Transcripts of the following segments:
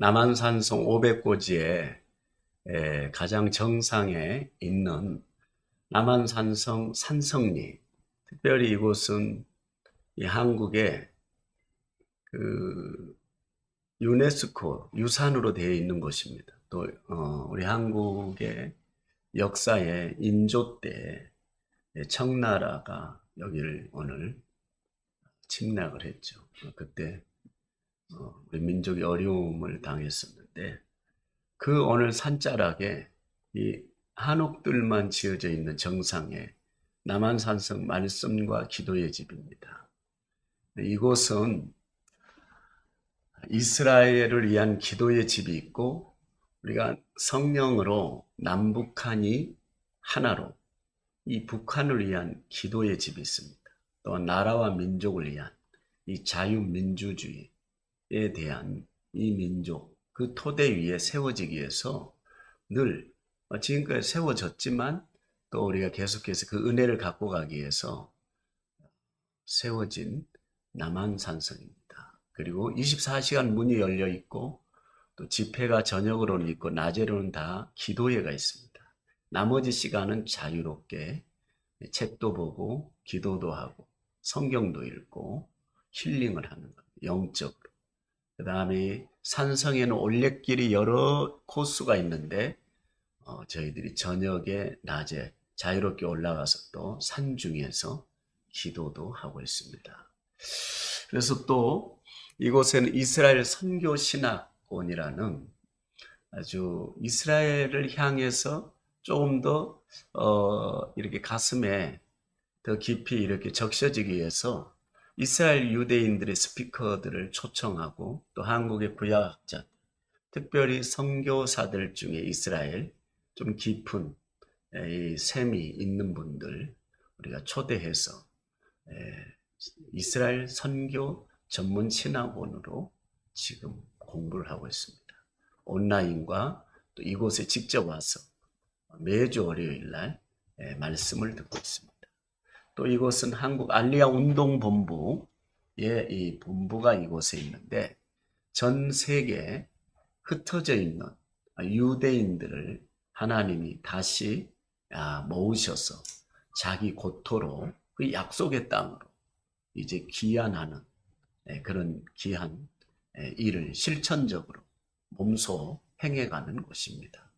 남한산성 500고지의 가장 정상에 있는 남한산성 산성리, 특별히 이곳은 이 한국의 그 유네스코 유산으로 되어 있는 곳입니다. 또 우리 한국의 역사의 인조 때 청나라가 여기를 오늘 침략을 했죠. 그때 우리 민족이 어려움을 당했었는데 그 오늘 산자락에 이 한옥들만 지어져 있는 정상에 남한산성 말씀과 기도의 집입니다. 이곳은 이스라엘을 위한 기도의 집이 있고 우리가 성령으로 남북한이 하나로 이 북한을 위한 기도의 집이 있습니다. 또한 나라와 민족을 위한 이 자유민주주의에 대한 이 민족 그 토대 위에 세워지기 위해서 늘 지금까지 세워졌지만 또 우리가 계속해서 그 은혜를 갖고 가기 위해서 세워진 남한산성입니다. 그리고 24시간 문이 열려 있고 또 집회가 저녁으로는 있고 낮에로는 다 기도회가 있습니다. 나머지 시간은 자유롭게 책도 보고 기도도 하고 성경도 읽고 힐링을 하는 것, 영적. 그 다음에 산성에는 올레길이 여러 코스가 있는데 저희들이 저녁에 낮에 자유롭게 올라가서 또 산중에서 기도도 하고 있습니다. 그래서 또 이곳에는 이스라엘 선교신학원이라는 아주 이스라엘을 향해서 조금 더 이렇게 가슴에 더 깊이 이렇게 적셔지기 위해서 이스라엘 유대인들의 스피커들을 초청하고 또 한국의 구약학자, 특별히 선교사들 중에 이스라엘 좀 깊은 이 셈이 있는 분들 우리가 초대해서 이스라엘 선교 전문 신학원으로 지금 공부를 하고 있습니다. 온라인과 또 이곳에 직접 와서 매주 월요일 날 말씀을 듣고 있습니다. 또 이곳은 한국 알리아 운동본부의 이 본부가 이곳에 있는데 전 세계에 흩어져 있는 유대인들을 하나님이 다시 모으셔서 자기 고토로 그 약속의 땅으로 이제 귀환하는 그런 귀한 일을 실천적으로 몸소 행해가는 곳입니다.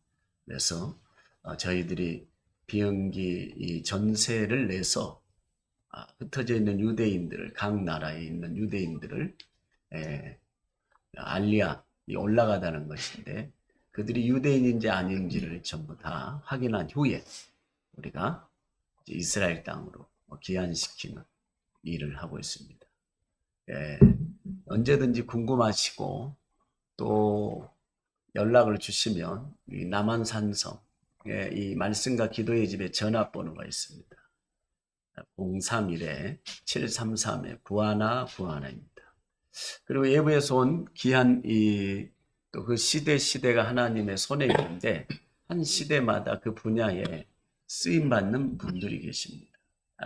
그래서 저희들이 비행기 이 전세를 내서 흩어져 있는 유대인들을 각 나라에 있는 유대인들을 알리아 올라가다는 것인데 그들이 유대인인지 아닌지를 전부 다 확인한 후에 우리가 이스라엘 땅으로 귀환시키는 일을 하고 있습니다. 언제든지 궁금하시고 또 연락을 주시면 이 남한산성 이 말씀과 기도의 집에 전화번호가 있습니다. 031-733-9191입니다. 그리고 외부에서 온 귀한 또 그 시대가 하나님의 손에 있는데 한 시대마다 그 분야에 쓰임 받는 분들이 계십니다.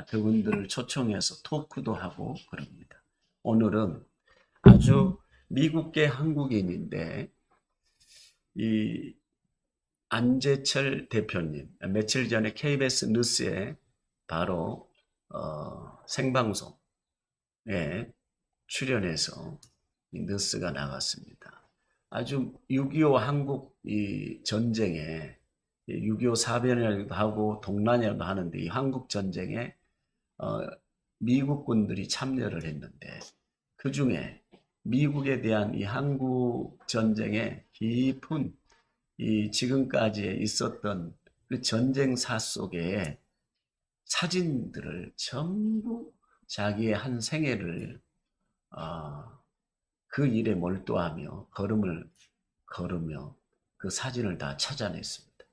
그분들을 초청해서 토크도 하고 그럽니다. 오늘은 아주 미국계 한국인인데 이 안재철 대표님 며칠 전에 KBS 뉴스에 바로 생방송에 출연해서 이 뉴스가 나갔습니다. 아주 6.25 한국 이 전쟁에 6.25 사변이라고도 하고 동란이라고도 하는데 이 한국 전쟁에 미국 군들이 참여를 했는데 그 중에 미국에 대한 이 한국 전쟁의 깊은 이 지금까지 있었던 그 전쟁사 속에 사진들을 전부 자기의 한 생애를 그 일에 몰두하며 걸음을 걸으며 그 사진을 다 찾아냈습니다.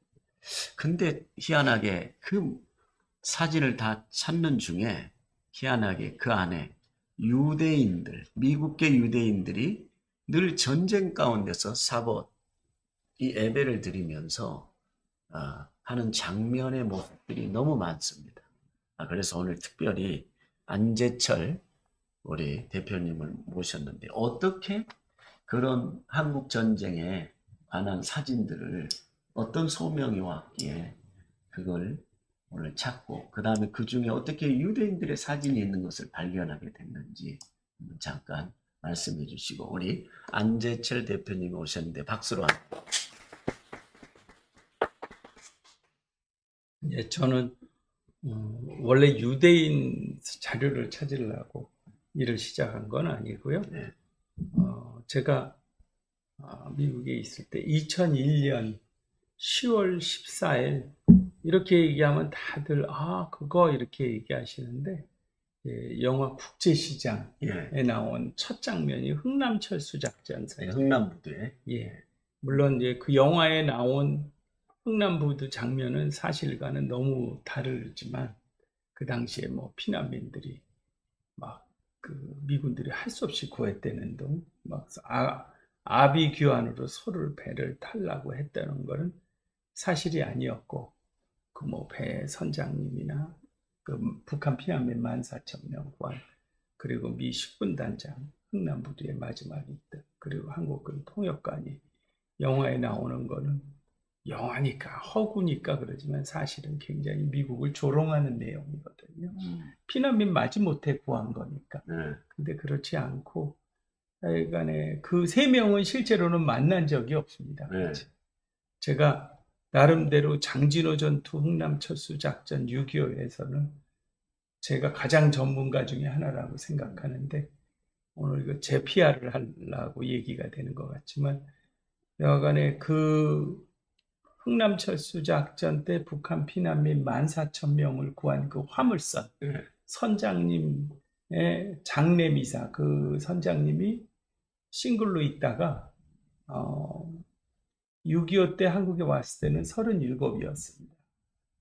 근데 희한하게 그 사진을 다 찾는 중에 희한하게 그 안에 유대인들, 미국계 유대인들이 늘 전쟁 가운데서 사봇, 이 예배를 드리면서 하는 장면의 모습들이 너무 많습니다. 그래서 오늘 특별히 안재철 우리 대표님을 모셨는데 어떻게 그런 한국 전쟁에 관한 사진들을 어떤 소명이 왔기에 그걸 오늘 찾고 그 다음에 그 중에 어떻게 유대인들의 사진이 있는 것을 발견하게 됐는지 잠깐 말씀해 주시고 우리 안재철 대표님이 오셨는데 박수로 예, 저는 원래 유대인 자료를 찾으려고 일을 시작한 건 아니고요. 네. 제가 미국에 있을 때 2001년 10월 14일 이렇게 얘기하면 다들 그거 이렇게 얘기하시는데 영화 국제시장에 예. 나온 첫 장면이 흥남철수 작전사. 네, 흥남부두에. 예. 물론 그 영화에 나온 흥남부두 장면은 사실과는 너무 다르지만 그 당시에 뭐 피난민들이 막 그 미군들이 할 수 없이 구했다는 둥, 막 아비규환으로 서로를 배를 타려고 했다는 거는 사실이 아니었고 그 뭐 배 선장님이나 그 북한 피난민 14,000명 구한 그리고 미 식군단장 흥남부두의 마지막 있던 그리고 한국군 통역관이 영화에 나오는 거는 영화니까 허구니까 그러지만 사실은 굉장히 미국을 조롱하는 내용이거든요. 피난민 마지못해 구한 거니까. 네. 근데 그렇지 않고 하여간에 그 세 명은 실제로는 만난 적이 없습니다. 네. 제가 나름대로 장진호 전투 흥남철수 작전 6.25에서는 제가 가장 전문가 중에 하나라고 생각하는데 오늘 이거 제 PR을 하려고 얘기가 되는 것 같지만 여하간에 그 흥남철수 작전 때 북한 피난민 14,000명을 구한 그 화물선 선장님의 장례미사 그 선장님이 싱글로 있다가 6.25 때 한국에 왔을 때는 37이었습니다.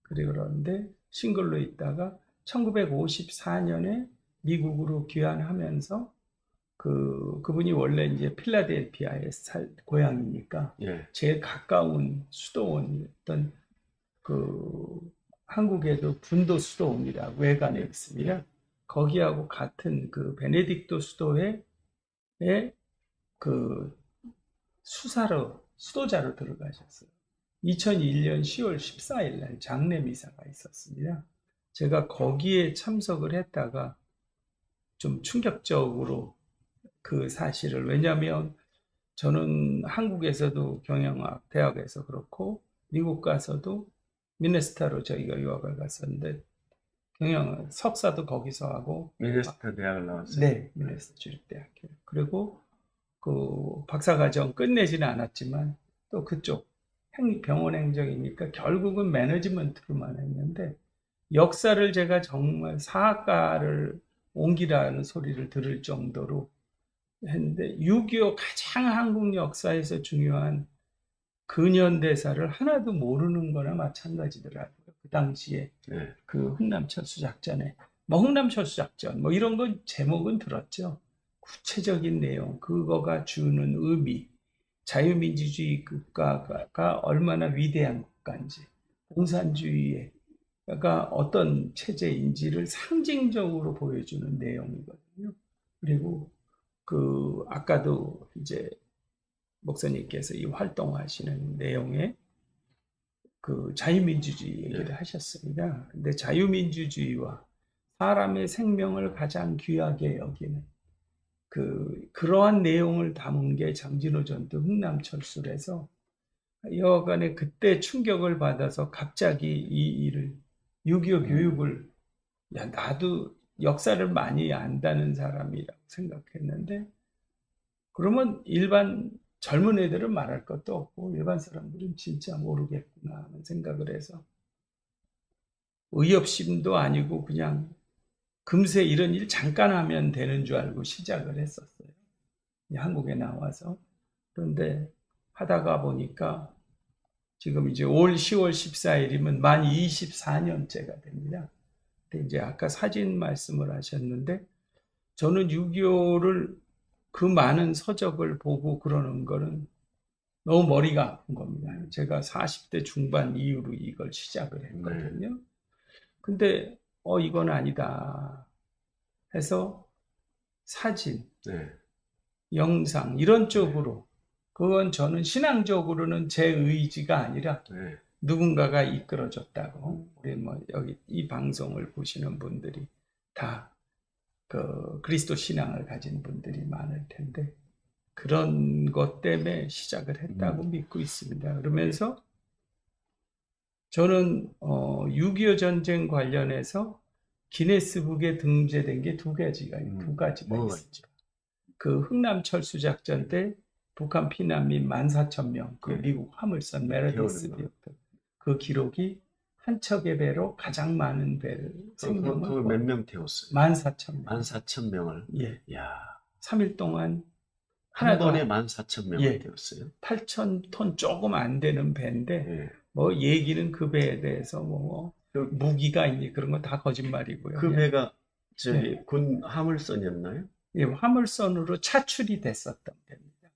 그런데 싱글로 있다가 1954년에 미국으로 귀환하면서 그분이 원래 이제 필라델피아에 고향이니까 예. 제일 가까운 수도원이었던 한국에도 분도 수도원이라고 외관에 있습니다. 거기하고 같은 그 베네딕토 수도에 그 수도자로 들어가셨어요. 2001년 10월 14일 날 장례미사가 있었습니다. 제가 거기에 참석을 했다가 좀 충격적으로 그 사실을 왜냐하면 저는 한국에서도 경영학 대학에서 그렇고 미국 가서도 미네소타로 저희가 유학을 갔었는데 경영 석사도 거기서 하고 미네소타 대학을 나왔어요. 네, 미네소타 주립대학교. 그리고 그 박사과정 끝내지는 않았지만 또 그쪽 병원 행정이니까 결국은 매니지먼트로만 했는데 역사를 제가 정말 사학과를 옮기라는 소리를 들을 정도로 했는데 6.25 가장 한국 역사에서 중요한 근현대사를 하나도 모르는 거나 마찬가지더라고요. 그 당시에 네. 그 흥남철수 작전에 뭐 흥남철수 작전 뭐 이런 건 제목은 들었죠. 구체적인 내용 그거가 주는 의미 자유민주주의 국가가 얼마나 위대한 국가인지 공산주의가 어떤 체제인지를 상징적으로 보여주는 내용이거든요. 그리고 아까도 이제 목사님께서 이 활동하시는 내용에 그 자유민주주의 얘기를 하셨습니다. 근데 자유민주주의와 사람의 생명을 가장 귀하게 여기는 그러한 내용을 담은 게 장진호 전투 흥남철수라서 여하간에 그때 충격을 받아서 갑자기 이 일을 6.25 교육을 나도 역사를 많이 안다는 사람이라고 생각했는데 그러면 일반 젊은 애들은 말할 것도 없고 일반 사람들은 진짜 모르겠구나 하는 생각을 해서 의협심도 아니고 그냥 금세 이런 일 잠깐 하면 되는 줄 알고 시작을 했었어요. 한국에 나와서. 그런데 하다가 보니까 지금 이제 올 10월 14일이면 만 24년째가 됩니다. 근데 이제 아까 사진 말씀을 하셨는데 저는 6.25를 그 많은 서적을 보고 그러는 거는 너무 머리가 아픈 겁니다. 제가 40대 중반 이후로 이걸 시작을 했거든요. 근데 이건 아니다 해서 사진, 영상 이런 쪽으로 그건 저는 신앙적으로는 제 의지가 아니라 네. 누군가가 이끌어줬다고 우리 뭐 여기 이 방송을 보시는 분들이 다 그 그리스도 신앙을 가진 분들이 많을 텐데 그런 것 때문에 시작을 했다고 믿고 있습니다. 그러면서 저는 6.25 전쟁 관련해서 기네스북에 등재된 게 두 가지가 뭐가 있습니다. 있죠? 그 흥남 철수 작전 때 북한 피난민 14,000명, 그 네. 미국 화물선 메르디스 태우는 거. 비었던 그 기록이 한 척의 배로 가장 많은 배를 생명을 그걸 몇 명 태웠어요? 14,000명. 14,000명을. 예. 야, 3일 동안 한 하나도 번에 안- 14,000명을 예. 태웠어요? 8,000톤 조금 안 되는 배인데 예. 뭐 얘기는 그 배에 대해서 뭐 그, 무기가 있니 그런 거 다 거짓말이고요. 그 예. 배가 저기 네. 군 화물선이었나요? 예, 화물선으로 차출이 됐었던 배입니다.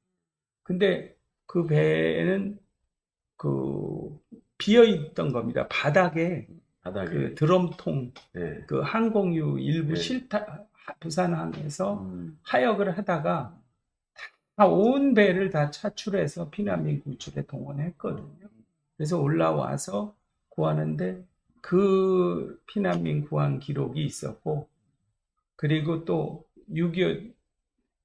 근데 그 배에는 그 비어 있던 겁니다. 바닥에 바닥에. 그 드럼통, 예. 그 항공유 일부 네. 부산항에서 하역을 하다가 다 온 배를 다 차출해서 피난민 구출에 동원했거든요. 그래서 올라와서 구하는데 그 피난민 구한 기록이 있었고, 그리고 또 6.25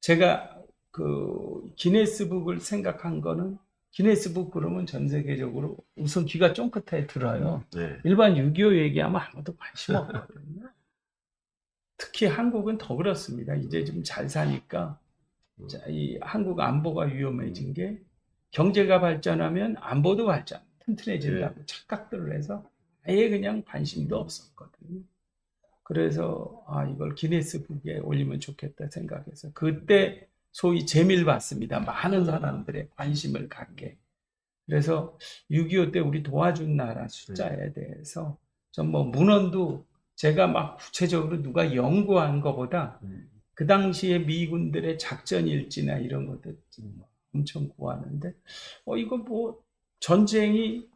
제가 그 기네스북을 생각한 거는 기네스북 그러면 전 세계적으로 우선 귀가 쫑긋하게 들어요. 네. 일반 6.25 얘기하면 아무도 관심 없거든요. 특히 한국은 더 그렇습니다. 이제 좀 잘 사니까 이 한국 안보가 위험해진 게 경제가 발전하면 안보도 튼튼해진다고 착각들을 해서 아예 그냥 관심도 없었거든요. 그래서 이걸 기네스북에 올리면 좋겠다 생각해서 그때 소위 재미를 봤습니다. 많은 사람들의 관심을 갖게. 그래서 6.25 때 우리 도와준 나라 숫자에 대해서 전 뭐 문헌도 제가 막 구체적으로 누가 연구한 것보다 그 당시에 미군들의 작전 일지나 이런 것들 엄청 구하는데 이거 뭐 전쟁이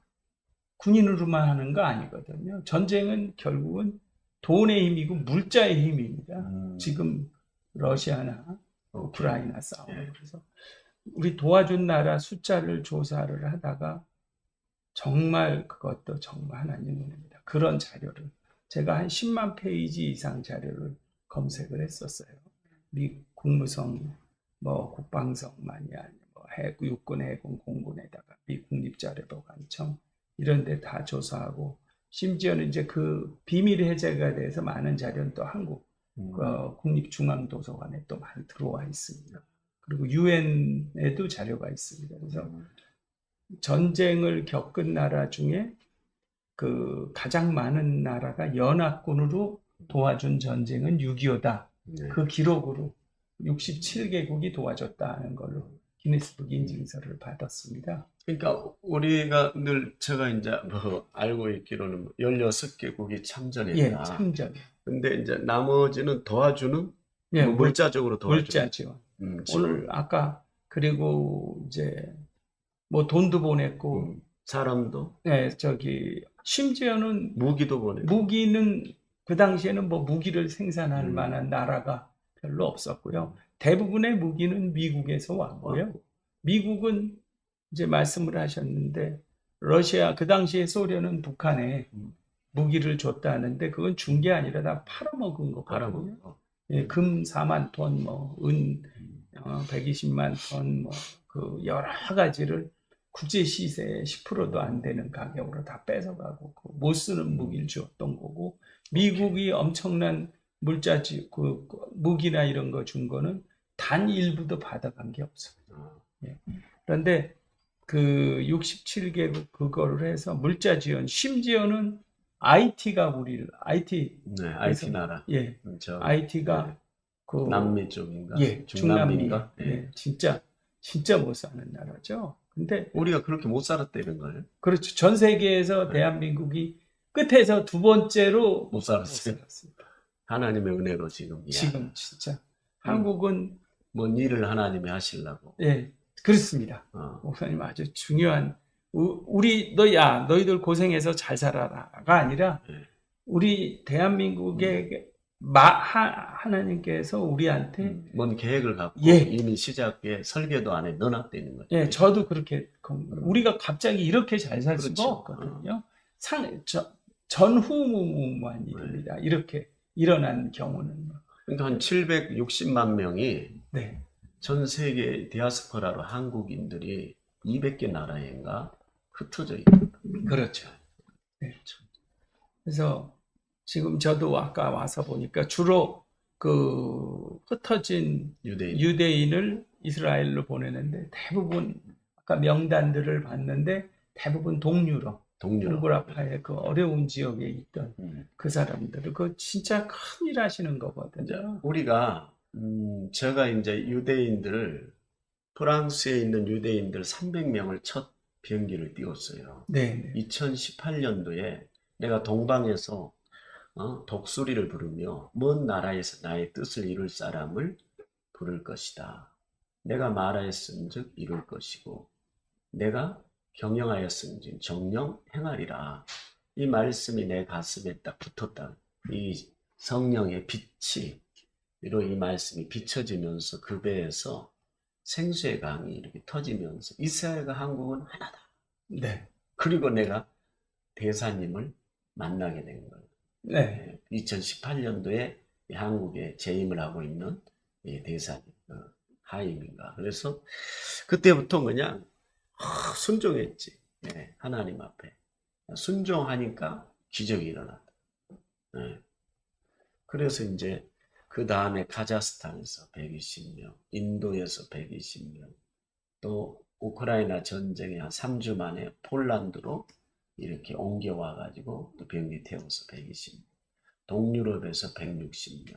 군인으로만 하는 거 아니거든요. 전쟁은 결국은 돈의 힘이고 물자의 힘입니다. 지금 러시아나 우크라이나 싸움. 그래서 우리 도와준 나라 숫자를 조사를 하다가 정말 그것도 정말 하나님 은혜입니다. 그런 자료를 제가 한 10만 페이지 이상 자료를 검색을 했었어요. 미 국무성, 뭐 국방성만이 아니고 뭐 육군, 해군, 공군에다가 미 국립자료보관청 이런 데 다 조사하고 심지어는 이제 그 비밀 해제가 돼서 많은 자료는 또 한국 국립중앙도서관에 또 많이 들어와 있습니다. 그리고 유엔에도 자료가 있습니다. 그래서 전쟁을 겪은 나라 중에 그 가장 많은 나라가 연합군으로 도와준 전쟁은 6.25다. 네. 그 기록으로 67개국이 도와줬다는 걸로 기네스북 인증서를 받았습니다. 그러니까 우리가 늘 제가 이제 뭐 알고 있기로는 16개국이 참전했다. 예, 참전. 근데 이제 나머지는 도와주는 예, 뭐 물자적으로 도와주는 물자 지원. 지원. 오늘 아까 그리고 이제 뭐 돈도 보냈고 사람도 네, 심지어는 무기도 보내고 무기는 그 당시에는 뭐 무기를 생산할 만한 나라가 별로 없었고요. 대부분의 무기는 미국에서 왔고요. 미국은 이제 말씀을 하셨는데 러시아 그 당시에 소련은 북한에 무기를 줬다는데 그건 준 게 아니라 다 팔아먹은 거거든요. 예, 금 4만 톤, 뭐 은 120만 톤, 뭐 그 여러 가지를 국제 시세의 10%도 안 되는 가격으로 다 뺏어가고 못 쓰는 무기를 주었던 거고 미국이 엄청난 물자지 그 무기나 이런 거 준 거는 단 일부도 받아간 게 없어요. 예. 그런데 그 67개국 그거를 해서 물자 지원 심지어는 IT가 우리를 IT 네, IT 나라. 예. IT가 네. 그 남미 쪽인가? 예, 중남미인가? 중남미. 예. 진짜 못 사는 나라죠. 근데 우리가 그렇게 못 살았다는 거예요? 그렇죠. 전 세계에서 대한민국이 끝에서 두 번째로 못 살았어요. 하나님의 은혜로 지금. 지금 진짜 한국은 뭔 일을 하나님이 하시려고. 예, 그렇습니다. 목사님 아주 중요한 너희들 고생해서 잘 살아라가 아니라 우리 대한민국의 하나님께서 우리한테 뭔 계획을 갖고 예. 이미 시작에 설계도 안에 넣어놨다 있는 거죠. 예, 저도 그렇게 우리가 갑자기 이렇게 잘 살 수가 그렇죠. 없거든요. 전후무무한 일입니다. 이렇게 일어난 경우는. 그러니까 한 760만 명이 네. 전 세계 디아스포라로 한국인들이 200개 나라에인가 흩어져 있는 그렇죠. 네. 그래서 지금 저도 아까 와서 보니까 주로 그 흩어진 유대인을 이스라엘로 보내는데 대부분 아까 명단들을 봤는데 대부분 동유럽파의 그 어려운 지역에 있던 그 사람들을 그 진짜 큰일 하시는 거거든요. 우리가 제가 이제 유대인들 프랑스에 있는 유대인들 300명을 첫 비행기를 띄웠어요. 네. 2018년도에 내가 동방에서 독수리를 부르며 먼 나라에서 나의 뜻을 이룰 사람을 부를 것이다. 내가 말하였은즉 이룰 것이고 내가 경영하였은즉 정령 행하리라. 이 말씀이 내 가슴에 딱 붙었다. 이 성령의 빛이 이로 이 말씀이 비춰지면서 그 배에서 생수의 강이 이렇게 터지면서 이스라엘과 한국은 하나다. 네. 그리고 내가 대사님을 만나게 된 거예요. 네. 2018년도에 한국에 재임을 하고 있는 대사님, 하임인가. 그래서 그때부터 그냥 순종했지. 하나님 앞에. 순종하니까 기적이 일어났다. 그래서 이제 그 다음에 카자흐스탄에서 120명, 인도에서 120명, 또 우크라이나 전쟁에 한 3주 만에 폴란드로 이렇게 옮겨와가지고 또 비행기 태워서 120명, 동유럽에서 160명,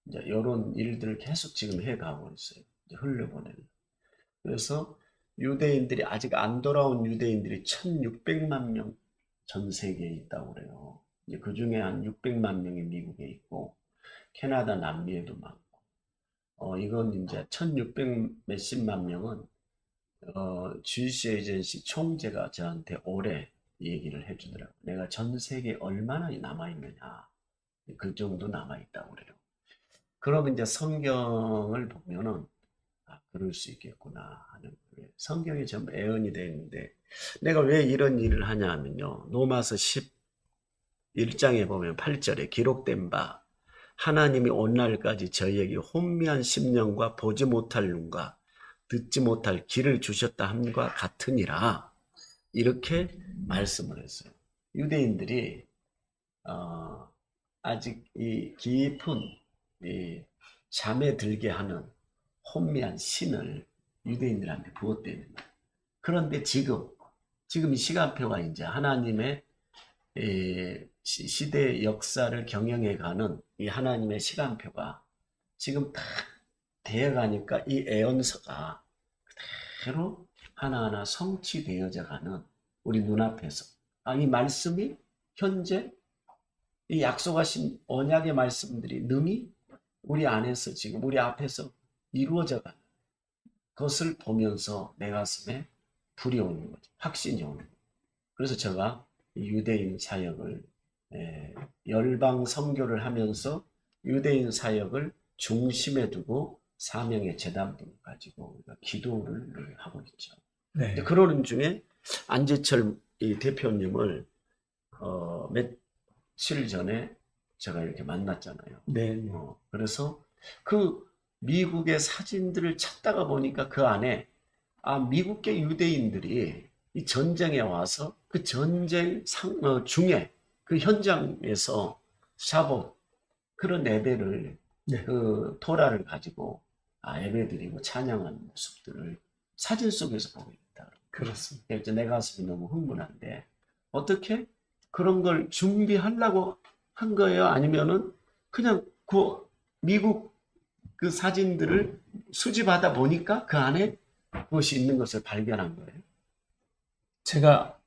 이제 이런 일들을 계속 지금 해가고 있어요. 이제 흘려보내는. 그래서 유대인들이 아직 안 돌아온 유대인들이 1600만 명 전 세계에 있다고 그래요. 이제 그 중에 한 600만 명이 미국에 있고, 캐나다, 남미에도 많고, 이건 이제 1600 몇십만 명은, GC 에이전시 총재가 저한테 올해 얘기를 해주더라고요. 내가 전 세계에 얼마나 남아있느냐. 그 정도 남아있다고 그래요. 그러면 이제 성경을 보면은, 그럴 수 있겠구나 하는 거예요. 성경이 전부 애언이 되어 있는데, 내가 왜 이런 일을 하냐 하면요. 로마서 11장에 보면 8절에 기록된 바, 하나님이 오늘날까지 저희에게 혼미한 심령과 보지 못할 눈과 듣지 못할 귀를 주셨다 함과 같으니라. 이렇게 말씀을 했어요. 유대인들이 아직 이 깊은 이 잠에 들게 하는 혼미한 신을 유대인들한테 부었대요. 그런데 지금 이 시간표가 이제 하나님의 시대 역사를 경영해가는 이 하나님의 시간표가 지금 딱 되어가니까 이 애언서가 그대로 하나하나 성취되어져 가는 우리 눈앞에서 이 말씀이 현재 이 약속하신 언약의 말씀들이 능히 우리 안에서 지금 우리 앞에서 이루어져 가는 것을 보면서 내 가슴에 불이 오는 거죠. 확신이 오는 거죠. 그래서 제가 유대인 사역을 열방 선교를 하면서 유대인 사역을 중심에 두고 사명의 재단을 가지고 기도를 하고 있죠. 네. 그러는 중에 안재철 이 대표님을 며칠 전에 제가 이렇게 만났잖아요. 네. 그래서 그 미국의 사진들을 찾다가 보니까 그 안에 미국계 유대인들이 이 전쟁에 와서 그 전쟁 중에 그 현장에서 샤봇 그런 예배를 그 토라를 가지고 예배드리고 찬양하는 모습들을 사진 속에서 보고 있다. 그렇습니다. 그래서 내 가슴이 너무 흥분한데 어떻게 그런 걸 준비하려고 한 거예요? 아니면은 그냥 그 미국 그 사진들을 수집하다 보니까 그 안에 무엇이 있는 것을 발견한 거예요? 제가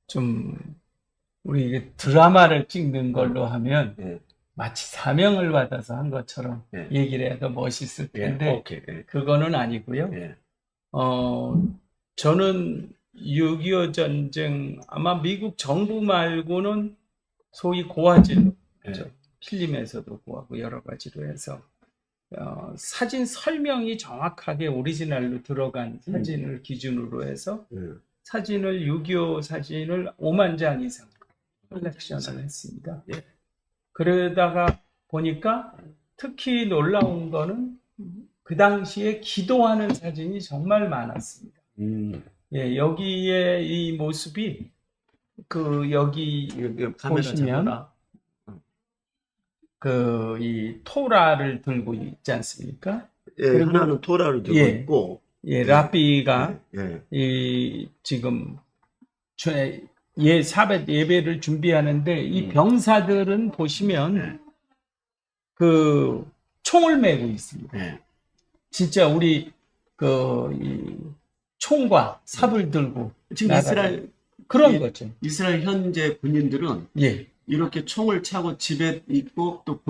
좀 우리 이게 드라마를 찍는 걸로 하면 마치 사명을 받아서 한 것처럼 얘기를 해도 멋있을 텐데 그거는 아니고요. 저는 6.25 전쟁 아마 미국 정부 말고는 소위 고화질로 필름에서도 구하고 여러 가지로 해서 사진 설명이 정확하게 오리지널로 들어간 사진을 기준으로 해서 사진을 6.25 사진을 5만 장 이상 컬렉션을 했습니다. 예. 그러다가 보니까 특히 놀라운 거는 그 당시에 기도하는 사진이 정말 많았습니다. 예, 여기에 이 모습이 여기 카메라 보시면 잡아라. 이 토라를 들고 있지 않습니까? 예, 그리고- 하나는 토라를 들고 예. 있고, 예, 라비가 예, 지금 사벳 예배를 준비하는데 이 음. 병사들은 보시면 그 총을 메고 있습니다. 예. 진짜 우리 이 총과 삽을 들고 지금 나가죠. 그런 예. 거죠. 이스라엘 현재 군인들은 예, 이렇게 총을 차고 집에 있고 또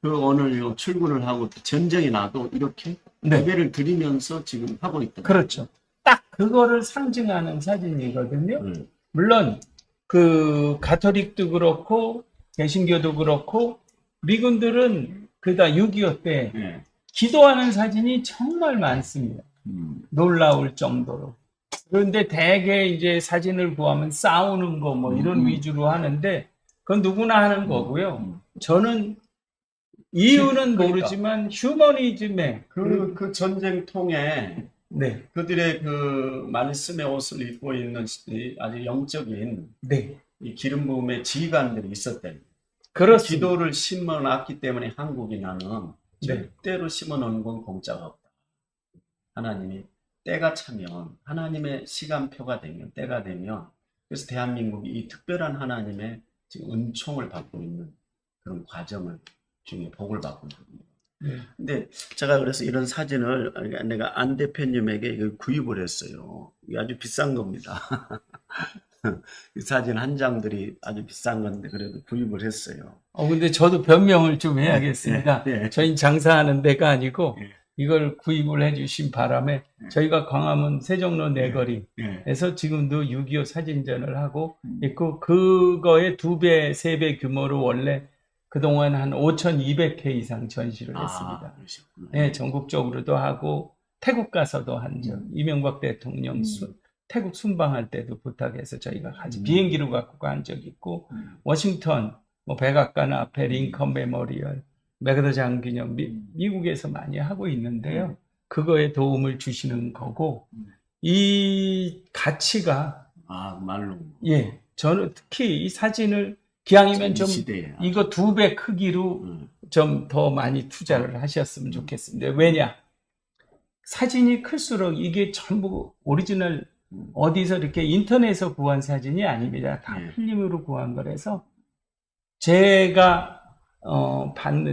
오늘 출근을 하고 또 전쟁이 나도 이렇게 네, 예배를 드리면서 지금 하고 있다. 그렇죠. 딱 그거를 상징하는 사진이거든요. 음. 물론 그 가톨릭도 그렇고 개신교도 그렇고 미군들은 그다 6.25 때 예. 기도하는 사진이 정말 많습니다. 놀라울 정도로. 그런데 대개 이제 사진을 구하면 싸우는 거 뭐 이런 위주로 하는데 그건 누구나 하는 거고요. 저는 이유는 그러니까. 모르지만 휴머니즘에 그 전쟁통에 네, 그들의 그 말씀의 옷을 입고 있는 아주 영적인 네, 이 기름 부음의 지휘관들이 있었대. 그렇습니다. 기도를 심어놨기 때문에 한국이 나는 네. 절대로 심어놓은 건 공짜가 없다. 하나님이 때가 차면 하나님의 시간표가 되면 때가 되면 그래서 대한민국이 이 특별한 하나님의 지금 은총을 받고 있는 그런 과정을 중에 복을 받고 있거든요. 네. 근데 제가 그래서 이런 사진을 내가 안 대표님에게 이걸 구입을 했어요. 이게 아주 비싼 겁니다. 이 사진 한 장들이 아주 비싼 건데 그래도 구입을 했어요. 근데 저도 변명을 좀 해야겠습니다. 예, 예. 저희 장사하는 데가 아니고 예. 이걸 구입을 해주신 바람에 저희가 광화문 세종로 내거리에서 예. 지금도 6.25 사진전을 하고 있고 그거의 2배, 3배 규모로 원래 그동안 한 5,200회 이상 전시를 했습니다. 그러셨구나. 네, 전국적으로도 하고 태국 가서도 한 적, 이명박 대통령 태국 순방할 때도 부탁해서 저희가 같이 비행기로 갖고 간 적 있고 워싱턴, 뭐 백악관 앞에 링컨 메모리얼, 맥아더 기념 미국에서 많이 하고 있는데요. 그거에 도움을 주시는 거고 이 가치가 말로. 예, 저는 특히 이 사진을 기왕이면 이 좀 시대에 이거 2배 크기로 좀 더 많이 투자를 하셨으면 좋겠습니다. 왜냐? 사진이 클수록 이게 전부 오리지널 어디서 이렇게 인터넷에서 구한 사진이 아닙니다. 다 예. 필름으로 구한 거라서 제가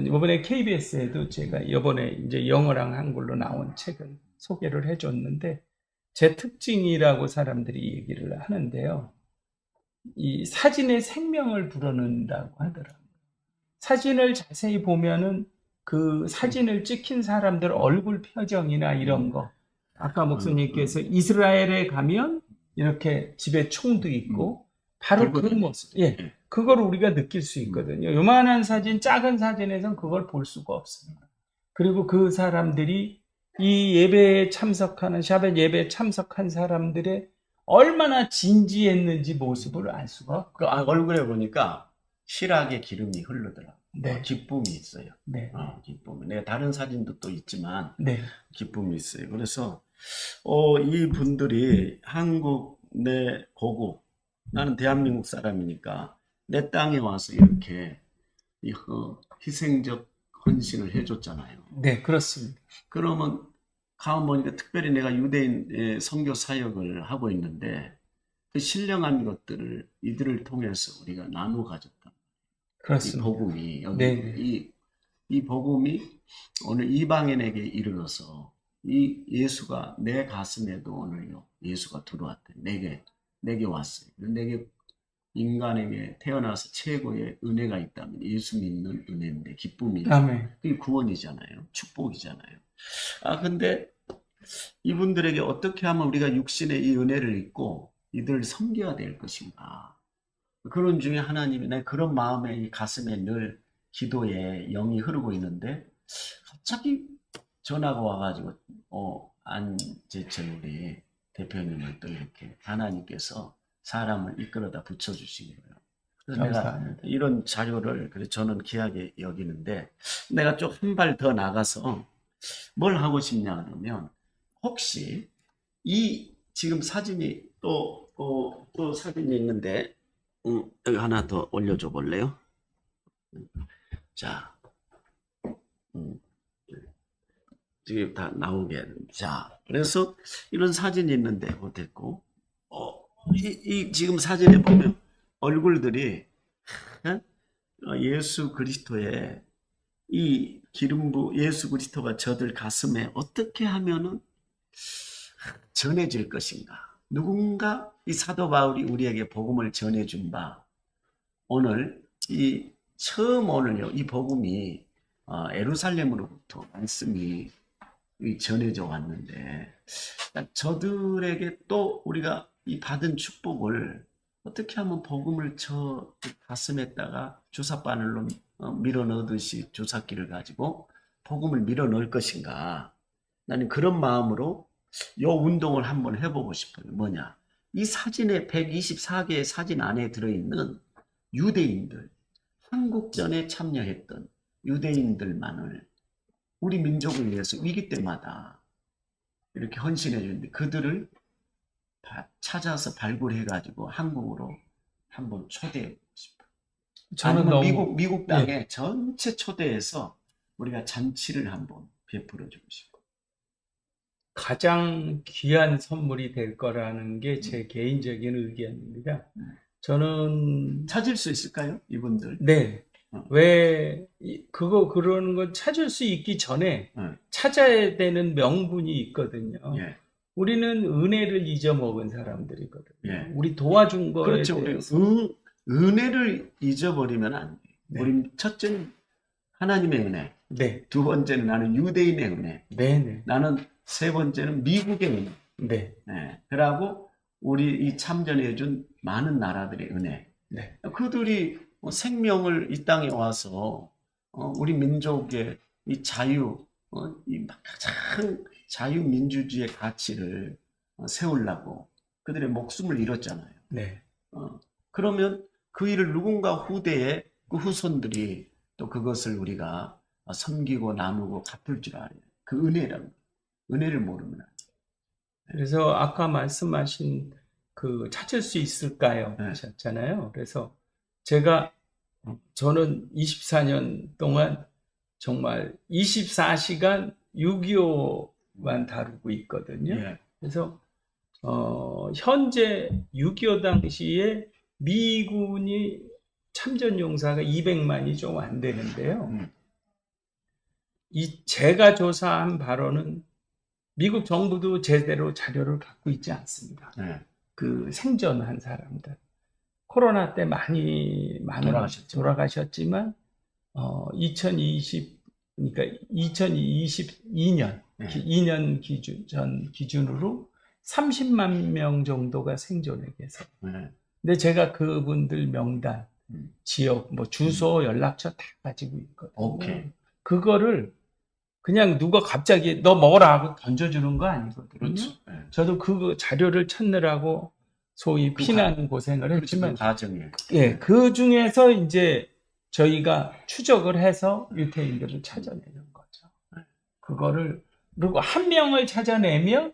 이번에 KBS에도 제가 이번에 이제 영어랑 한글로 나온 책을 소개를 해줬는데 제 특징이라고 사람들이 얘기를 하는데요. 이 사진의 생명을 불어넣는다고 하더라고요. 사진을 자세히 보면은 그 사진을 찍힌 사람들 얼굴 표정이나 이런 거 아까 목사님께서 이스라엘에 가면 이렇게 집에 총도 있고 바로 그 모습, 예, 그걸 우리가 느낄 수 있거든요. 요만한 사진, 작은 사진에선 그걸 볼 수가 없습니다. 그리고 그 사람들이 이 예배에 참석하는 샤벳 예배에 참석한 사람들의 얼마나 진지했는지 모습을 알 수가 없고 얼굴에 보니까 실하게 기름이 흐르더라. 네. 기쁨이 있어요. 네. 기쁨. 내가 다른 사진도 또 있지만 네. 기쁨이 있어요. 그래서 이 분들이 한국 내 고국 나는 대한민국 사람이니까 내 땅에 와서 이렇게 희생적 헌신을 해줬잖아요. 네, 그렇습니다. 그러면 가만 보니까 특별히 내가 유대인 선교 사역을 하고 있는데 그 신령한 것들을 이들을 통해서 우리가 나누어 가졌다. 그렇습니다. 이 복음이 여기 네. 이 복음이 오늘 이방인에게 이르러서 이 예수가 내 가슴에도 오늘요 예수가 들어왔대. 내게 왔어요. 내게 인간에게 태어나서 최고의 은혜가 있다면 예수 믿는 은혜인데 기쁨이 아멘. 그게 구원이잖아요. 축복이잖아요. 근데 이분들에게 어떻게 하면 우리가 육신의 이 은혜를 잊고 이들을 섬겨야 될 것인가. 그런 중에 하나님이 내 그런 마음에 이 가슴에 늘 기도에 영이 흐르고 있는데 갑자기 전화가 와가지고 안재철 우리 대표님을 또 이렇게 하나님께서 사람을 이끌어다 붙여주신 거예요. 그래서 내가 감사합니다. 이런 자료를 그래서 저는 귀하게 여기는데 내가 좀 한 발 더 나가서 뭘 하고 싶냐 하면 혹시 이 지금 사진이 또 사진이 있는데 여기 하나 더 올려줘 볼래요? 자, 지금 다 나오게. 자, 그래서 이런 사진이 있는데 어땠고, 이 지금 사진에 보면 얼굴들이 예수 그리스도의 이 기름부 예수 그리스도가 저들 가슴에 어떻게 하면은 전해질 것인가? 누군가 이 사도 바울이 우리에게 복음을 전해준 바 오늘 오늘요 이 복음이 예루살렘으로부터 말씀이 전해져 왔는데 저들에게 또 우리가 이 받은 축복을 어떻게 하면 복음을 저 가슴에다가 주사바늘로 밀어 넣듯이 주사기를 가지고 복음을 밀어 넣을 것인가? 나는 그런 마음으로 이 운동을 한번 해보고 싶어요. 뭐냐? 이 사진에 124개의 사진 안에 들어있는 유대인들, 한국전에 참여했던 유대인들만을 우리 민족을 위해서 위기 때마다 이렇게 헌신해 주는데 그들을 찾아서 발굴해가지고 한국으로 한번 초대해 보고 싶어요. 저는 아니면 너무 미국 땅에 전체 초대해서 우리가 잔치를 한번 베풀어 주고 싶어요. 가장 귀한 선물이 될 거라는 게 제 개인적인 의견입니다. 저는 찾을 수 있을까요? 이분들? 네. 그러는 건 찾을 수 있기 전에 찾아야 되는 명분이 있거든요. 예. 우리는 은혜를 잊어먹은 사람들이거든요. 예. 우리 도와준 거에 그렇죠. 우리 대해서. 은혜를 잊어버리면 안 돼. 네. 우리 첫째는 하나님의 은혜. 네. 두 번째는 나는 유대인의 은혜. 네네. 나는 세 번째는 미국의 은혜. 네. 네. 그러고 우리 이 참전해준 많은 나라들의 은혜. 네. 그들이 생명을 이 땅에 와서 우리 민족의 이 이 가장 자유민주주의의 가치를 세우려고 그들의 목숨을 잃었잖아요. 네. 그러면 그 일을 누군가 후대에 그 후손들이 또 그것을 우리가 섬기고 나누고 갚을 줄 알아요. 그 은혜를 모르면 안 돼요. 그래서 아까 말씀하신 그 찾을 수 있을까요? 네. 하셨잖아요. 그래서 저는 24년 동안 정말 24시간 6.25만 다루고 있거든요. 예. 그래서 현재 6.25 당시에 미군이 참전 용사가 200만이 좀 안 되는데요. 제가 조사한 바로는 미국 정부도 제대로 자료를 갖고 있지 않습니다. 네. 그 생존한 사람들. 코로나 때 많은 돌아가셨지만 2022년 네. 2년 기준으로 30만 명 정도가 생존해 계세요. 네. 근데 제가 그분들 명단, 지역, 주소, 연락처 다 가지고 있거든요. 오케이. 그거를 그냥 누가 갑자기 너 먹어라 하고 던져주는 거 아니거든요. 그렇죠. 네. 저도 그 자료를 찾느라고 소위 피난 고생을 했지만, 과정이에요. 예, 그 중에서 이제 저희가 추적을 해서 유태인들을 찾아내는 거죠. 그거를, 그리고 한 명을 찾아내면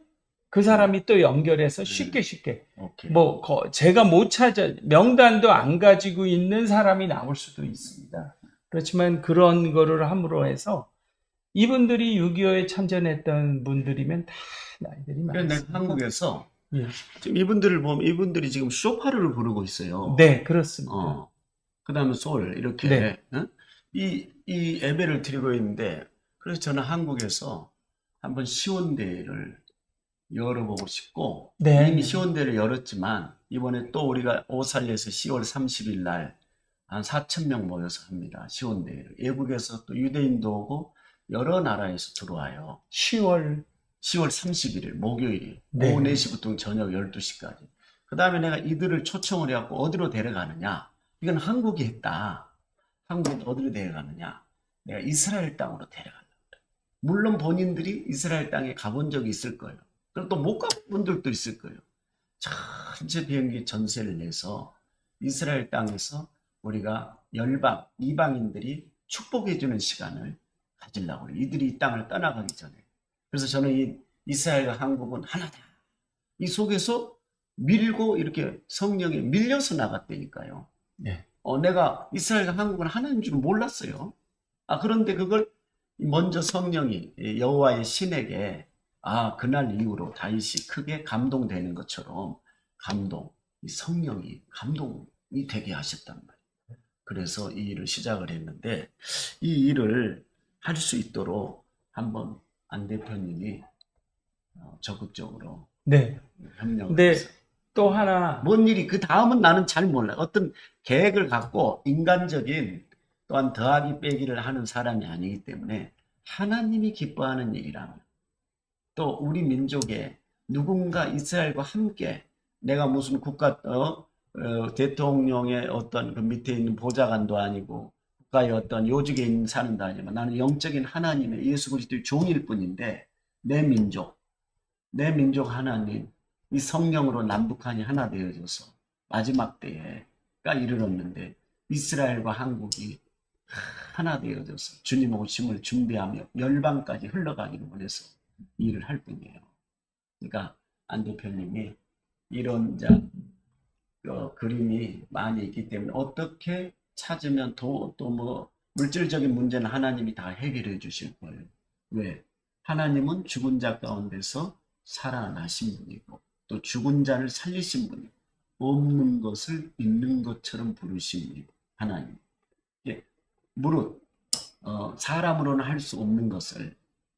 그 사람이 또 연결해서 쉽게 오케이. 제가 못 명단도 안 가지고 있는 사람이 나올 수도 있습니다. 그렇지만 그런 거를 함으로 해서 이분들이 6.25에 참전했던 분들이면 다 나이들이 그런데 많습니다. 한국에서 예. 지금 이분들을 보면 이분들이 지금 쇼파르를 부르고 있어요. 네, 그렇습니다. 그 다음에 솔, 이렇게. 네. 이 예배를 드리고 있는데, 그래서 저는 한국에서 한번 시온대를 열어보고 싶고, 네. 이미 시온대를 열었지만, 이번에 또 우리가 오살리에서 10월 30일 날 한 4,000명 모여서 합니다. 시온대를. 외국에서 또 유대인도 오고, 여러 나라에서 들어와요. 10월 30일, 목요일이. 네. 오후 4시부터 저녁 12시까지. 그 다음에 내가 이들을 초청을 해갖고 어디로 데려가느냐. 이건 한국이 했다. 한국은 어디로 데려가느냐? 내가 이스라엘 땅으로 데려간다. 물론 본인들이 이스라엘 땅에 가본 적이 있을 거예요. 그리고 또 못 가본 분들도 있을 거예요. 전체 비행기 전세를 내서 이스라엘 땅에서 우리가 열방, 이방인들이 축복해주는 시간을 가지려고 해요. 이들이 이 땅을 떠나가기 전에. 그래서 저는 이 이스라엘과 한국은 하나다. 이 속에서 밀고 이렇게 성령에 밀려서 나갔다니까요. 네. 내가 이스라엘과 한국은 하나인 줄 몰랐어요. 그런데 그걸 먼저 성령이 여호와의 신에게 그날 이후로 다윗이 크게 감동되는 것처럼 이 성령이 감동이 되게 하셨단 말이에요. 그래서 이 일을 시작을 했는데 이 일을 할 수 있도록 한번 안 대표님이 적극적으로 네. 협력을 근데 해서 또 하나, 뭔 일이 그 다음은 나는 잘 몰라요. 어떤 계획을 갖고 인간적인 또한 더하기 빼기를 하는 사람이 아니기 때문에 하나님이 기뻐하는 일이라면 또 우리 민족에 누군가 이스라엘과 함께 내가 무슨 국가 대통령의 어떤 그 밑에 있는 보좌관도 아니고 국가의 어떤 요직에 있는 사람도 아니고 나는 영적인 하나님의 예수 그리스도의 종일 뿐인데 내 민족 하나님 이 성령으로 남북한이 하나 되어져서 마지막 때에가 이르렀는데 이스라엘과 한국이 하나 되어져서 주님 오심을 준비하며 열방까지 흘러가기를 원해서 일을 할 뿐이에요. 그러니까 안 대표님이 이런 그림이 많이 있기 때문에 어떻게 찾으면 또 뭐 물질적인 문제는 하나님이 다 해결해 주실 거예요. 왜? 하나님은 죽은 자 가운데서 살아나신 분이고 또 죽은 자를 살리신 분이고 없는 것을 있는 것처럼 부르신 분이고 하나님. 무릇 사람으로는 할 수 없는 것을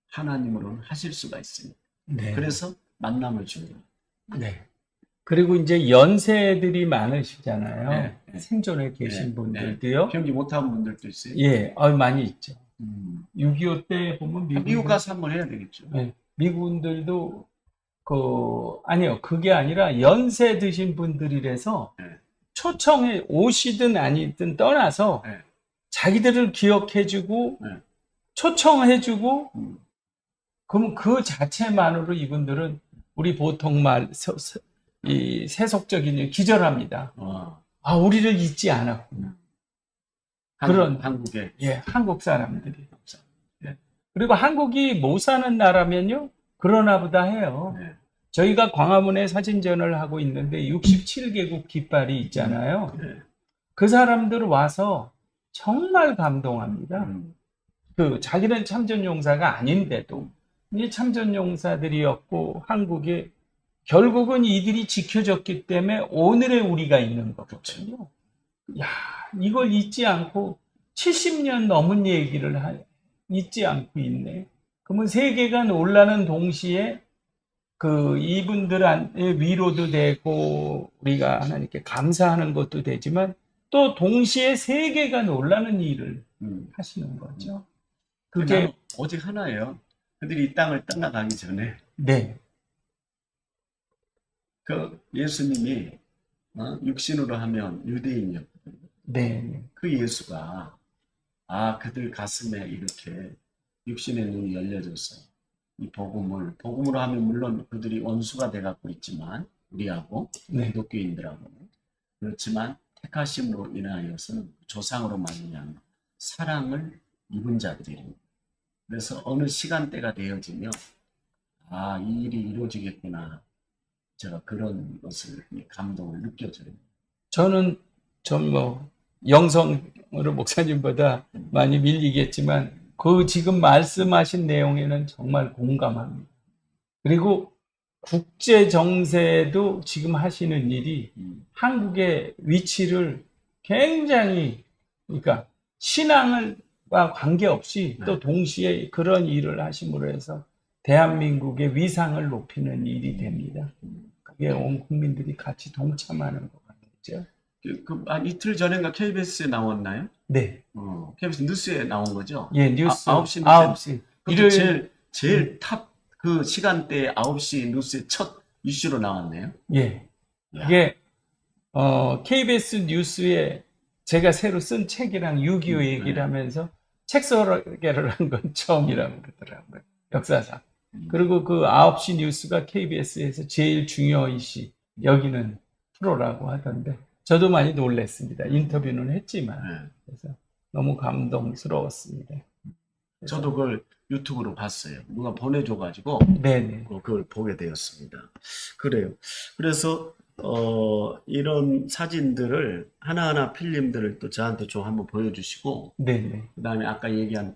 하나님으로는 하실 수가 있습니다. 네. 그래서 만남을 주는. 네. 그리고 이제 연세들이 많으시잖아요. 네. 생존에 계신 네. 분들도요. 경기 못하는 분들도 있어요. 예, 많이 있죠. 6.25 때 보면 미국 가서 한번 해야 되겠죠. 네, 미국분들도 아니요, 그게 아니라 연세 드신 분들이라서 네. 초청에 오시든 아니든 떠나서 네. 자기들을 기억해주고 네. 초청해주고 그럼 그 자체만으로 이분들은 우리 보통 말 이 세속적인 기절합니다. 우리를 잊지 않았구나. 그런 한국에 한국 사람들이. 예. 그리고 한국이 못 사는 나라면요, 그러나 보다 해요. 네. 저희가 광화문에 사진전을 하고 있는데 67개국 깃발이 있잖아요. 네. 그 사람들 와서 정말 감동합니다. 자기는 참전용사가 아닌데도 이 참전용사들이었고 한국에 결국은 이들이 지켜줬기 때문에 오늘의 우리가 있는 거거든요. 야, 이걸 잊지 않고 70년 넘은 얘기를 잊지 않고 있네. 그러면 세계가 놀라는 동시에 이분들의 위로도 되고 우리가 하나님께 감사하는 것도 되지만 또 동시에 세계가 놀라는 일을 하시는 거죠. 그게 오직 하나예요. 그들이 이 땅을 떠나가기 전에 네. 예수님이 육신으로 하면 유대인이었거든요. 네. 그 예수가 그들 가슴에 이렇게 육신의 눈이 열려져서 이 복음으로 하면 물론 그들이 원수가 돼갖고 있지만 우리하고 기독교인들하고는 그렇지만 택하심으로 인하여서는 조상으로 말미암아 사랑을 입은 자들입니다. 그래서 어느 시간대가 되어지면 이 일이 이루어지겠구나. 제가 그런 것을 감동을 느껴져요. 저는 영성으로 목사님보다 많이 밀리겠지만 지금 말씀하신 내용에는 정말 공감합니다. 그리고 국제 정세도 지금 하시는 일이 한국의 위치를 굉장히 그러니까 신앙과 관계없이 또 동시에 그런 일을 하심으로 해서 대한민국의 위상을 높이는 일이 됩니다. 그게 온 국민들이 같이 동참하는 것 같겠죠. 이틀 전인가 KBS에 나왔나요? 네. KBS 뉴스에 나온 거죠? 예, 뉴스. 9시. 9시. 일요일 제일 탑 그 시간대에 9시 뉴스의 첫 이슈로 나왔네요. 예. 이게 KBS 뉴스에 제가 새로 쓴 책이랑 6.25 얘기를 네. 하면서 책 소개를 한 건 처음이라고 그러더라고요. 역사상. 음. 그리고 그 9시 뉴스가 KBS에서 제일 중요 이슈 여기는 프로라고 하던데 저도 많이 놀랐습니다. 인터뷰는 했지만. 네. 그래서 너무 감동스러웠습니다. 그래서 저도 그걸 유튜브로 봤어요. 누가 보내줘가지고 네네. 그걸 보게 되었습니다. 그래요. 그래서 이런 사진들을 하나하나 필름들을 또 저한테 좀 한번 보여주시고, 네네. 그다음에 아까 얘기한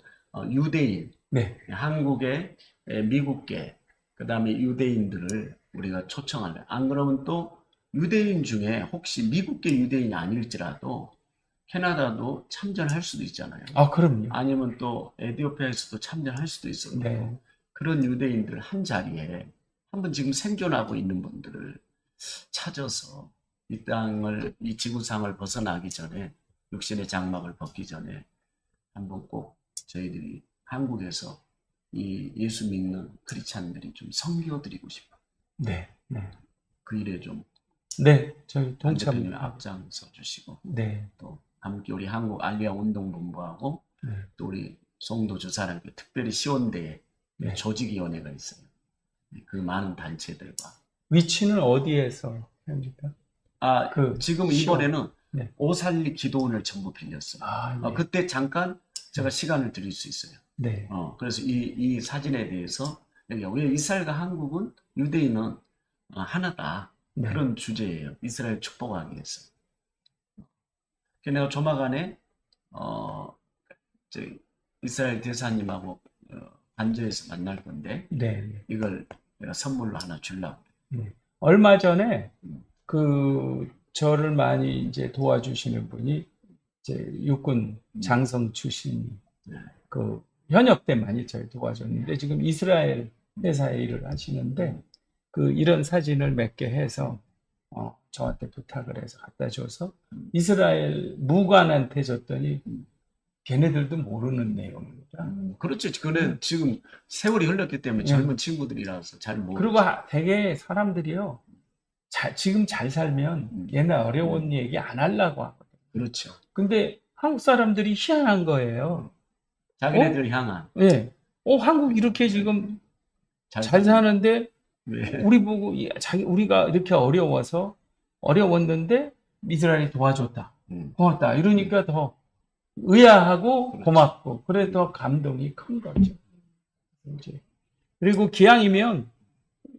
유대인, 네. 한국계, 미국계, 그다음에 유대인들을 우리가 초청할래. 안 그러면 또 유대인 중에 혹시 미국계 유대인이 아닐지라도 캐나다도 참전할 수도 있잖아요. 아, 그럼요. 아니면 또 에티오피아에서도 참전할 수도 있어요. 네. 그런 유대인들 한 자리에 한번 지금 생존하고 있는 분들을 찾아서 이 땅을, 이 지구상을 벗어나기 전에, 육신의 장막을 벗기 전에 한번 꼭 저희들이 한국에서 이 예수 믿는 크리스찬들이 좀 섬겨드리고 싶어요. 네. 네. 그 일에 좀 네. 저희 안 대표님 동참하고. 앞장서 주시고, 네. 또 함께 우리 한국 알리아 운동본부하고 네. 또 우리 송도 주사랑교 특별히 시원대에 네. 조직위원회가 있어요. 그 많은 단체들과. 위치는 어디에서 합니까? 그 지금 시원. 이번에는 네. 오살리 기도원을 전부 빌렸어요. 아, 예. 그때 잠깐 제가 시간을 드릴 수 있어요. 네. 그래서 이 사진에 대해서 왜 이스라엘과 한국은 유대인은 하나다. 네. 그런 주제예요. 이스라엘 축복하기 위해서. 내가 조만간에 이스라엘 대사님하고 반저에서 만날 건데 네. 이걸 내가 선물로 하나 주려고. 얼마 전에 그 저를 많이 이제 도와주시는 분이 이제 육군 장성 출신이 네. 그 현역 때 많이 저를 도와줬는데 지금 이스라엘 회사에 일을 하시는데 그 이런 사진을 몇 개 해서 저한테 부탁을 해서 갖다 줘서 이스라엘 무관한테 줬더니 걔네들도 모르는 내용입니다. 그렇죠. 그래 지금 세월이 흘렀기 때문에 젊은 친구들이라서 잘 모르죠. 그리고 되게 사람들이요. 지금 잘 살면 얘네 어려운 얘기 안 하려고 하거든요. 그렇죠. 근데 한국 사람들이 희한한 거예요. 자기네들 향한. 네. 한국 이렇게 지금 잘 사는데 네. 우리 보고 우리가 이렇게 어려웠는데 이스라엘이 도와줬다. 고맙다. 이러니까 더 의아하고 그렇죠. 고맙고 그래 더 감동이 큰 거죠. 이제. 그리고 기왕이면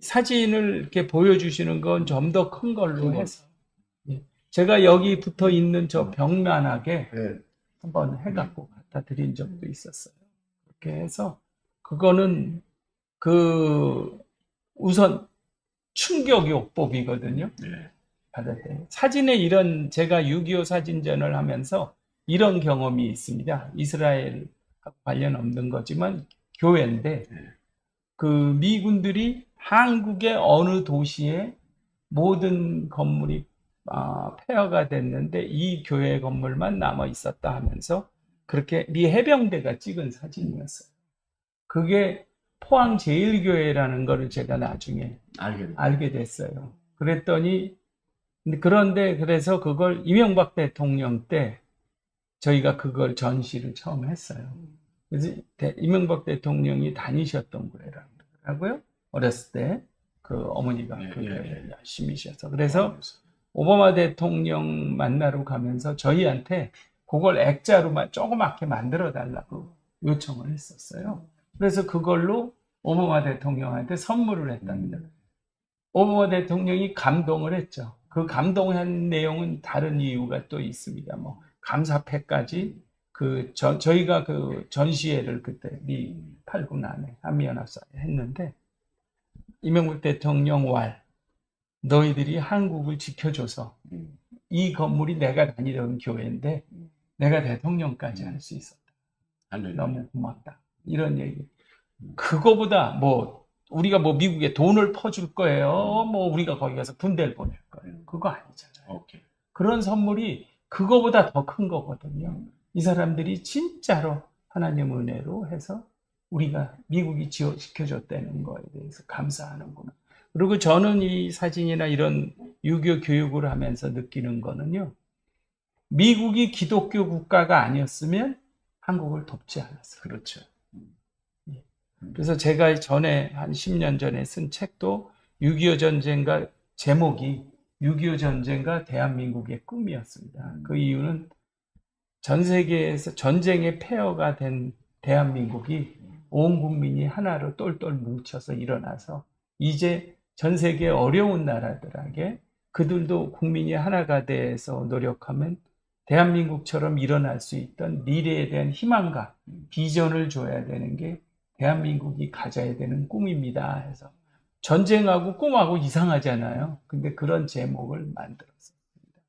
사진을 이렇게 보여주시는 건 좀 더 큰 걸로 해서 제가 여기 붙어 있는 저 벽면하게 네. 한번 해갖고 갖다 드린 적도 있었어요. 그렇게 해서 그거는 우선 충격요법이거든요. 네. 받을 때 사진에 이런 제가 6.25 사진전을 하면서 이런 경험이 있습니다. 이스라엘 관련 없는 거지만 교회인데 그 미군들이 한국의 어느 도시에 모든 건물이 폐허가 됐는데 이 교회 건물만 남아 있었다 하면서 그렇게 미 해병대가 찍은 사진이었어요. 그게 포항 제일교회라는 거를 제가 나중에 알게 됐어요. 그랬더니 그래서 그걸 이명박 대통령 때 저희가 그걸 전시를 처음 했어요. 그래서 이명박 대통령이 다니셨던 거라고요. 어렸을 때 그 어머니가 그 교회에 열심히셔서 그래서 오바마 대통령 만나러 가면서 저희한테 그걸 액자로만 조그맣게 만들어 달라고 요청을 했었어요. 그래서 그걸로 오바마 대통령한테 선물을 했답니다. 오바마 대통령이 감동을 했죠. 그 감동한 내용은 다른 이유가 또 있습니다. 뭐 감사패까지 저희가 그 전시회를 그때 미 8군 안에 한미연합사에 했는데 이명박 대통령 너희들이 한국을 지켜줘서 이 건물이 내가 다니던 교회인데 내가 대통령까지 할 수 있었다. 너무 고맙다. 이런 얘기. 그거보다 우리가 미국에 돈을 퍼줄 거예요. 우리가 거기 가서 군대를 보낼 거예요. 그거 아니잖아요. 오케이. 그런 선물이 그거보다 더 큰 거거든요. 이 사람들이 진짜로 하나님 은혜로 해서 우리가 미국이 지켜줬다는 거에 대해서 감사하는구나. 그리고 저는 이 사진이나 이런 6.25 교육을 하면서 느끼는 거는요. 미국이 기독교 국가가 아니었으면 한국을 돕지 않았어요. 그렇죠. 그래서 제가 전에 한 10년 전에 쓴 책도 6.25 전쟁과 제목이 6.25 전쟁과 대한민국의 꿈이었습니다. 그 이유는 전 세계에서 전쟁의 폐허가 된 대한민국이 온 국민이 하나로 똘똘 뭉쳐서 일어나서 이제 전 세계 어려운 나라들에게 그들도 국민이 하나가 돼서 노력하면 대한민국처럼 일어날 수 있던 미래에 대한 희망과 비전을 줘야 되는 게 대한민국이 가져야 되는 꿈입니다. 해서 전쟁하고 꿈하고 이상하잖아요. 근데 그런 제목을 만들었습니다.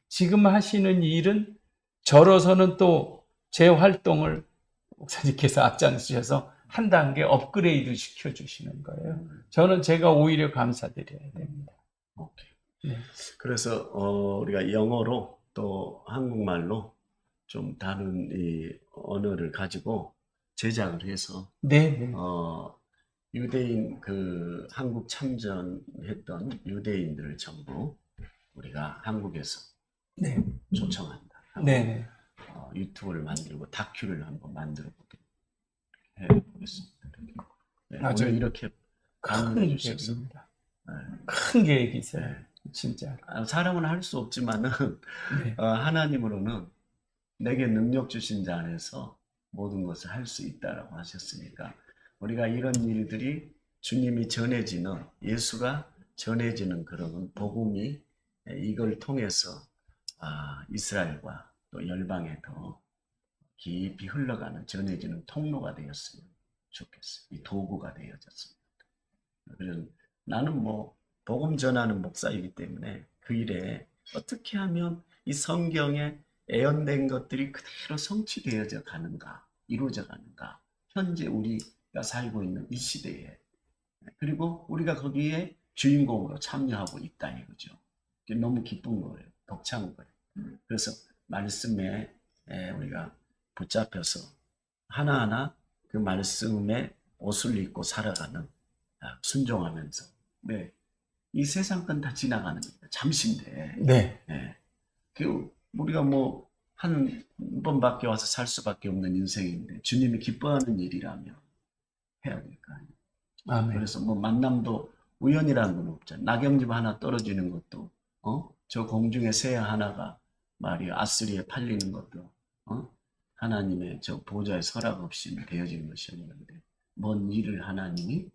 지금 하시는 일은 저로서는 또 제 활동을 목사님께서 앞장서셔서 한 단계 업그레이드 시켜주시는 거예요. 저는 제가 오히려 감사드려야 됩니다. 오케이. 네. 그래서 우리가 영어로 또 한국말로 좀 다른 이 언어를 가지고 제작을 해서 네. 유대인 그 한국 참전했던 유대인들을 전부 우리가 한국에서 네. 초청한다 하고 네. 유튜브를 만들고 다큐를 한번 만들어 해보겠습니다. 네, 맞아요. 오늘 이렇게 큰 강의해 주셔서 계획입니다. 큰 계획이 있어요. 네. 진짜. 사람은 할 수 없지만은 네. 하나님으로는 내게 능력 주신 자 안에서 모든 것을 할 수 있다라고 하셨으니까 우리가 이런 일들이 주님이 전해지는 예수가 전해지는 그런 복음이 이걸 통해서 이스라엘과 또 열방에 더 깊이 흘러가는 전해지는 통로가 되었으면 좋겠어요. 이 도구가 되어졌습니다. 그래서 나는 뭐 복음 전하는 목사이기 때문에 그 일에 어떻게 하면 이 성경에 예언된 것들이 그대로 성취되어져 가는가, 이루어져 가는가, 현재 우리가 살고 있는 이 시대에, 그리고 우리가 거기에 주인공으로 참여하고 있다 이거죠. 너무 기쁜 거예요. 벅찬 거예요. 그래서 말씀에 우리가 붙잡혀서 하나하나 그 말씀에 옷을 입고 살아가는, 순종하면서, 네, 이 세상 건 다 지나가는 거예요. 잠시인데. 네. 우리가 뭐 한 번밖에 와서 살 수밖에 없는 인생인데 주님이 기뻐하는 일이라면 해야 될 거 아니에요. 아멘. 그래서 뭐 만남도 우연이라는 건 없잖아요. 낙엽잎 하나 떨어지는 것도, 저 공중에 새 하나가 말이야 아수리에 팔리는 것도, 하나님의 저 보좌의 서락 없이 되어지는 것이 없는데 뭔 일을 하나님이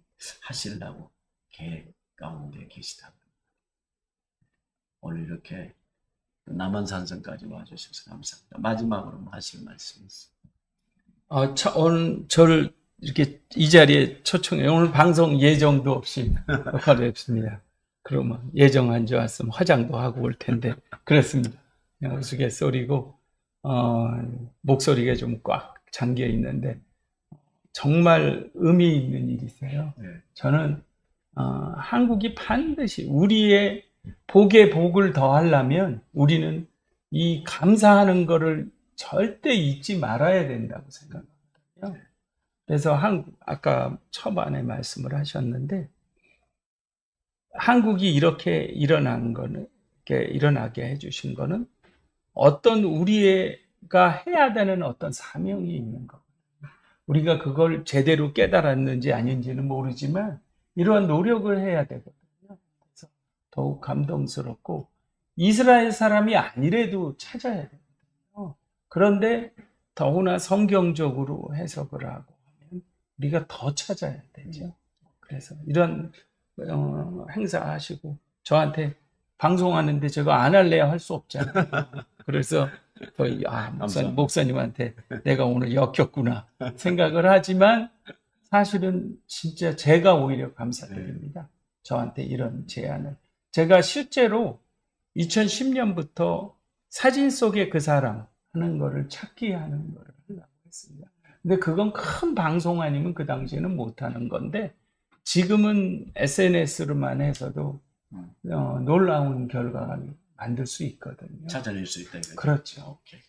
하시려고 계획 가운데 계시다. 오늘 이렇게 남한산성까지 와주셔서 감사합니다. 마지막으로 뭐 하실 말씀 있어요? 오늘 저를 이렇게 이 자리에 초청해. 오늘 방송 예정도 없이 어렵습니다. 그러면 예정한 줄 알았으면 화장도 하고 올 텐데 그렇습니다. 그냥 우스갯소리고 목소리가 좀 꽉 잠겨 있는데 정말 의미 있는 일이세요. 네. 저는 한국이 반드시 우리의 복에 복을 더하려면 우리는 이 감사하는 거를 절대 잊지 말아야 된다고 생각합니다. 그래서 아까 초반에 말씀을 하셨는데 한국이 이렇게 일어나게 해주신 거는 어떤 우리가 해야 되는 어떤 사명이 있는 거예요. 우리가 그걸 제대로 깨달았는지 아닌지는 모르지만 이러한 노력을 해야 되거든요. 그래서 더욱 감동스럽고 이스라엘 사람이 아니래도 찾아야 되거든요. 그런데 더구나 성경적으로 해석을 하고 하면 우리가 더 찾아야 되죠. 그래서 이런 행사하시고 저한테 방송하는데 제가 안 할래야 할 수 없잖아요. 그래서 거의 목사님한테 내가 오늘 역겹구나 생각을 하지만 사실은 진짜 제가 오히려 감사드립니다. 저한테 이런 제안을. 제가 실제로 2010년부터 사진 속의 그 사람 하는 거를 찾기 하는 거를 하려고 했습니다. 근데 그건 큰 방송 아니면 그 당시에는 못하는 건데 지금은 SNS로만 해서도 놀라운 결과를 만들 수 있거든요. 찾아낼 수 있다. 이거죠? 그렇죠. 오케이.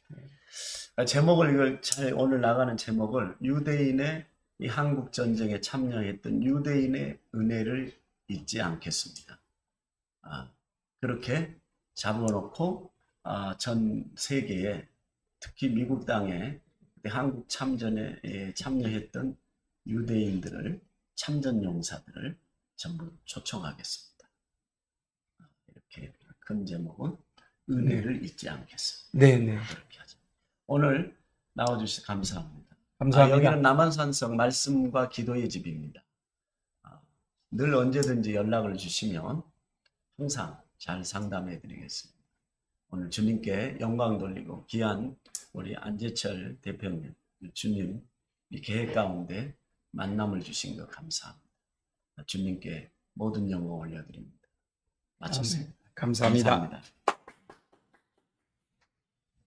제목을 이걸 오늘 나가는 제목을 유대인의 이 한국 전쟁에 참여했던 유대인의 은혜를 잊지 않겠습니다. 그렇게 잡아놓고 전 세계에 특히 미국 땅에 그때 한국 참전에 참여했던 유대인들을 참전 용사들을 전부 초청하겠습니다. 이렇게 큰 제목은 은혜를 잊지 않겠습니다. 네, 네. 그렇게 하죠. 오늘 나와주셔서 감사합니다. 감사합니다. 여기는 남한산성 말씀과 기도의 집입니다. 늘 언제든지 연락을 주시면 항상 잘 상담해 드리겠습니다. 오늘 주님께 영광 돌리고 귀한 우리 안재철 대표님, 주님 이 계획 가운데 만남을 주신 것 감사합니다. 주님께 모든 영광 올려드립니다. 마쳤습니다. 감사합니다. 감사합니다.